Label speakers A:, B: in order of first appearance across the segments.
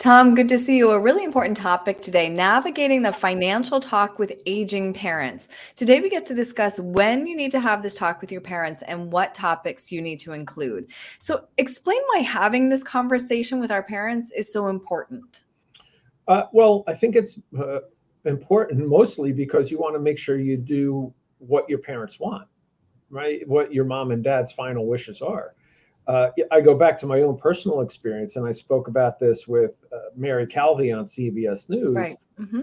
A: Tom, good to see you. A really important topic today, navigating the financial talk with aging parents. Today, we get to discuss when you need to have this talk with your parents and what topics you need to include. So, explain why having this conversation with our parents is so important.
B: Well, I think it's important mostly because you want to make sure you do what your parents want, right? What your mom and dad's final wishes are. I go back to my own personal experience, and I spoke about this with Mary Calvi on CBS News.
A: Right. Hmm.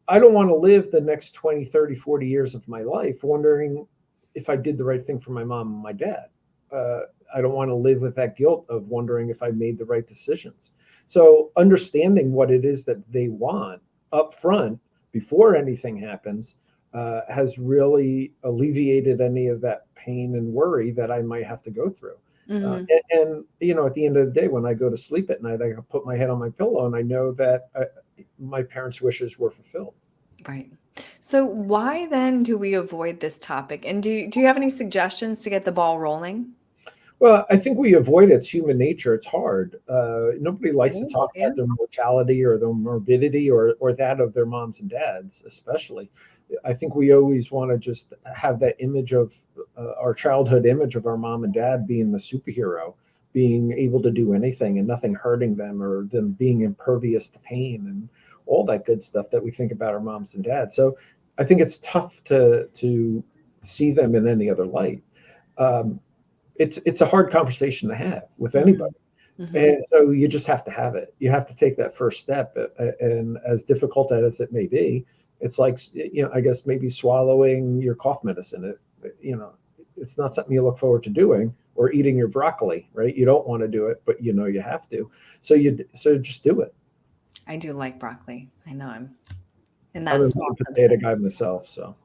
B: I don't want to live the next 20, 30, 40 years of my life wondering if I did the right thing for my mom and my dad. Uh, I don't want to live with that guilt of wondering if I made the right decisions. So understanding what it is that they want up front before anything happens has really alleviated any of that pain and worry that I might have to go through.
A: Hmm.
B: At the end of the day, when I go to sleep at night, I can put my head on my pillow and I know that my parents' wishes were fulfilled.
A: Right. So, why then do we avoid this topic? And do you have any suggestions to get the ball rolling?
B: Well, I think we avoid it. It's human nature. It's hard. Nobody
A: It
B: likes to
A: is,
B: talk
A: yeah.
B: about their mortality or their morbidity or that of their moms and dads, especially. I think we always want to just have that image of our childhood image of our mom and dad being the superhero, being able to do anything and nothing hurting them or them being impervious to pain and all that good stuff that we think about our moms and dads. So I think it's tough to see them in any other light. Um, it's a hard conversation to have with
A: Hmm.
B: anybody,
A: Hmm.
B: and so you just have to have it. You have to take that first step, and as difficult as it may be, it's like, I guess maybe swallowing your cough medicine. It's not something you look forward to doing, or eating your broccoli, right? You don't want to do it, but you have to. So just do it.
A: I do like broccoli. I know I'm in
B: I'm
A: that
B: a
A: small
B: meat and
A: subset.
B: potato guy myself, so.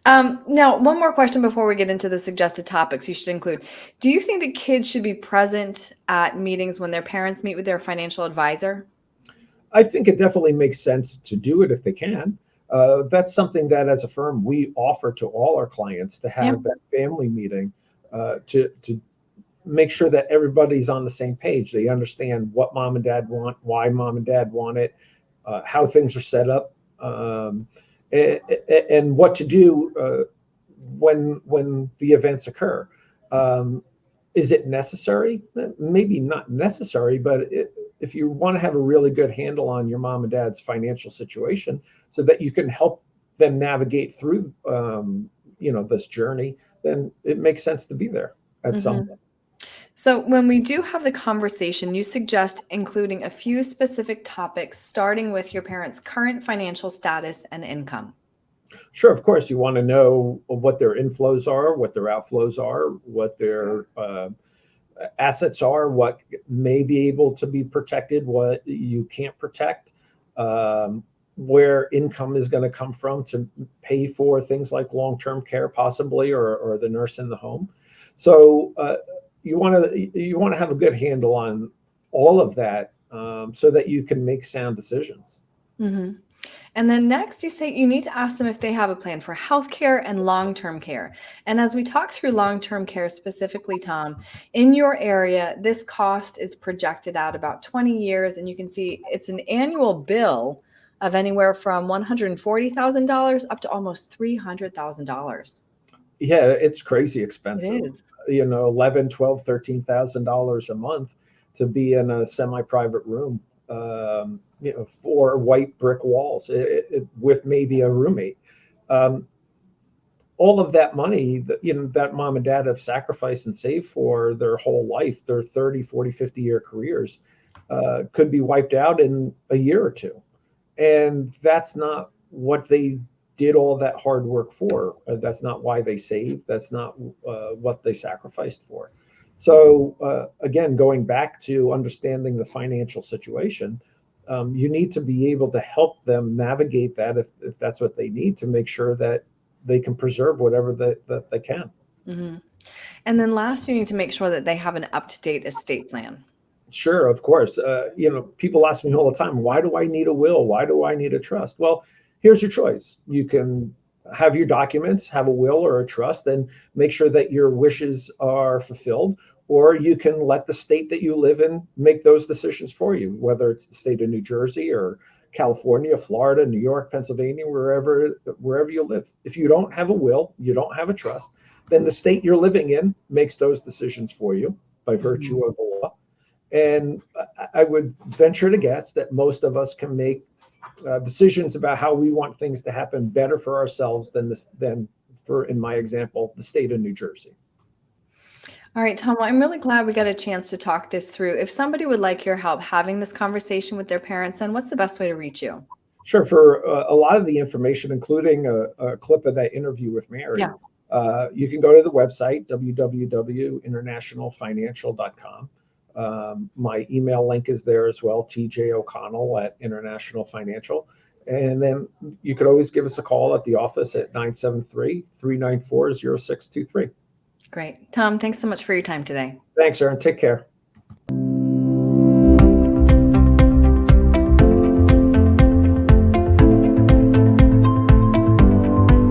A: Now, one more question before we get into the suggested topics you should include. Do you think that kids should be present at meetings when their parents meet with their financial advisor?
B: I think it definitely makes sense to do it if they can. That's something that, as a firm, we offer to all our clients to
A: Yeah.
B: have that family meeting to make sure that everybody's on the same page. They understand what mom and dad want, why mom and dad want it, how things are set up, and what to do when the events occur. Um, is it necessary? Maybe not necessary, but if you want to have a really good handle on your mom and dad's financial situation, so that you can help them navigate through, this journey, then it makes sense to be there at some
A: Hmm.
B: point.
A: So, when we do have the conversation, you suggest including a few specific topics, starting with your parents' current financial status and income.
B: Sure, of course, you want to know what their inflows are, what their outflows are, what their assets are, what may be able to be protected, what you can't protect, where income is going to come from to pay for things like long-term care, possibly, or the nurse in the home. So you want to have a good handle on all of that, so that you can make sound decisions.
A: Hmm. And then next, you say you need to ask them if they have a plan for healthcare and long term care. And as we talk through long term care specifically, Tom, in your area, this cost is projected out about 20 years. And you can see it's an annual bill of anywhere from $140,000 up to almost $300,000.
B: Yeah, it's crazy
A: It
B: expensive.
A: is.
B: 11, 12, $13,000 a month to be in a semi-private room, four white brick walls, with maybe a roommate. Um, all of that money that mom and dad have sacrificed and saved for their whole life, their 30, 40, 50-year careers, could be wiped out in a year or two. And that's not what they did all that hard work for. That's not why they saved. That's not what they sacrificed for. So again, going back to understanding the financial situation, you need to be able to help them navigate that, if that's what they need, to make sure that they can preserve whatever that they can.
A: Hmm. And then last, you need to make sure that they have an up to date estate plan.
B: Sure, of course. People ask me all the time, why do I need a will? Why do I need a trust? Well, here's your choice. You can have your documents, have a will or a trust, and make sure that your wishes are fulfilled. or you can let the state that you live in make those decisions for you, whether it's the state of New Jersey or California, Florida, New York, Pennsylvania, wherever you live. If you don't have a will, you don't have a trust, then the state you're living in makes those decisions for you by virtue of the law. And I would venture to guess that most of us can make decisions about how we want things to happen better for ourselves than for, in my example, the state of New Jersey.
A: All right, Tom, well, I'm really glad we got a chance to talk this through. If somebody would like your help having this conversation with their parents, then what's the best way to reach you?
B: Sure. For a lot of the information, including a clip of that interview with Mary, you can go to the website, www.internationalfinancial.com. My email link is there as well, tjoconnell@International Financial. And then you could always give us a call at the office at 973-394-0623.
A: Great. Tom, thanks so much for your time today.
B: Thanks, Erin. Take care.